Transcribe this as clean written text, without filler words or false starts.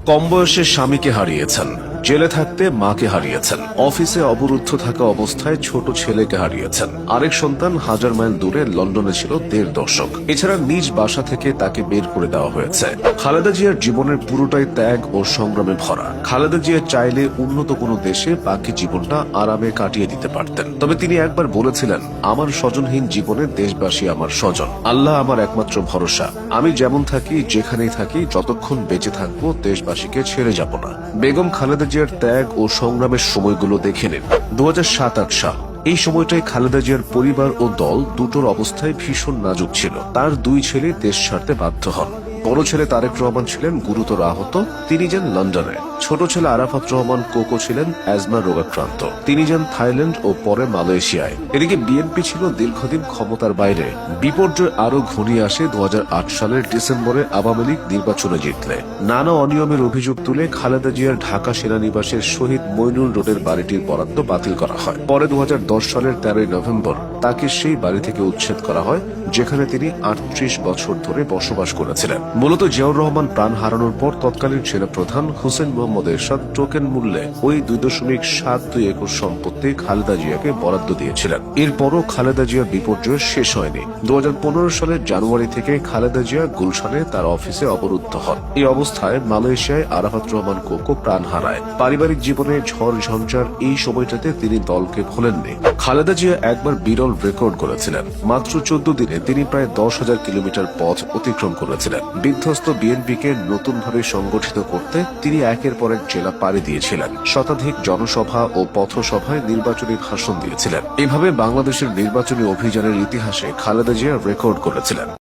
কম বয়সে স্বামীকে হারিয়েছেন, জেলে থাকতে মাকে হারিয়েছেন, অফিসে অবরুদ্ধ থাকা অবস্থায় ছোট ছেলেকে হারিয়েছেন, আরেক সন্তান হাজার মাইল দূরে লন্ডনে ছিল ১.৫ দশক। এছাড়া নিজ বাসা থেকে তাকে বের করে দেওয়া হয়েছে। খালেদা জিয়ার জীবনের পুরোটাই ত্যাগ ও সংগ্রামে ভরা। খালেদা জিয়া চাইলে উন্নত কোনো দেশে বাকি জীবনটা আরামে কাটিয়ে দিতে পারতেন, তবে তিনি একবার বলেছিলেন, আমার স্বজনহীন জীবনে দেশবাসী আমার স্বজন, আল্লাহ আমার একমাত্র ভরসা। আমি যেমন থাকি, যেখানেই থাকি, যতক্ষণ বেঁচে থাকবো দেশবাসীকে ছেড়ে যাব না। বেগম খালেদা জিয়ার ত্যাগ ও সংগ্রামের সময়গুলো দেখে নিন। ২০০৭-৮ সাল। এই সময়টায় খালেদা জিয়ার পরিবার ও দল দুটোর অবস্থায় ভীষণ নাজুক ছিল। তার ২ ছেলে দেশ ছাড়তে বাধ্য হন। বড় ছেলে তারেক রহমান ছিলেন গুরুতর আহত, তিনি যান লন্ডনে। ছোট ছেলে আরাফাত রহমান কোকো ছিলেন অ্যাজমা রোগাক্রান্ত, তিনি যান থাইল্যান্ড ও পরে মালয়েশিয়ায়। এদিকে বিএনপি ছিল দীর্ঘদিন ক্ষমতার বাইরে। বিপর্যয় আরো ঘনিয়ে আসে ২০০৮ সালের ডিসেম্বরে আওয়ামী লীগ নির্বাচনে জিতলে। নানা অনিয়মের অভিযোগ তুলে খালেদা জিয়ার ঢাকা সেনানিবাসের শহীদ মইনুল রোডের বাড়িটির বরাদ্দ বাতিল করা হয়। পরে ২০১০ সালের ১৩ নভেম্বর তাকে সেই বাড়ি থেকে উচ্ছেদ করা হয়, যেখানে তিনি ৩৮ বছর ধরে বসবাস করেছিলেন। মূলত জিয়াউর রহমান প্রাণ হারানোর পর তৎকালীন সেনাপ্রধান হোসেন মোহাম্মদ এরশাদ টোকেন মূল্যে ওই ২.৭২ একর সম্পত্তি খালেদা জিয়াকে বরাদ্দ দিয়েছিলেন। এরপরও খালেদা জিয়ার বিপর্যয় শেষ হয়নি। ২০১৫ সালের জানুয়ারি থেকে খালেদা জিয়া গুলশানে তার অফিসে অবরুদ্ধ হন। এই অবস্থায় মালয়েশিয়ায় আরাফাত রহমান কোকো প্রাণ হারায়। পারিবারিক জীবনে ঝড় ঝঞ্ঝার এই সময়টাতে তিনি দলকে ভোলেননি। খালেদা জিয়া একবার বিরল রেকর্ড করেছিলেন। মাত্র ১৪ দিনে তিনি প্রায় ১০,০০০ কিলোমিটার পথ অতিক্রম করেছিলেন। বিধ্বস্ত বিএনপিকে নতুনভাবে সংগঠিত করতে তিনি একের পর এক জেলা পাড়ি দিয়েছিলেন। শতাধিক জনসভা ও পথসভায় নির্বাচনী ভাষণ দিয়েছিলেন। এভাবে বাংলাদেশের নির্বাচনী অভিযানের ইতিহাসে খালেদা জিয়া রেকর্ড করেছিলেন।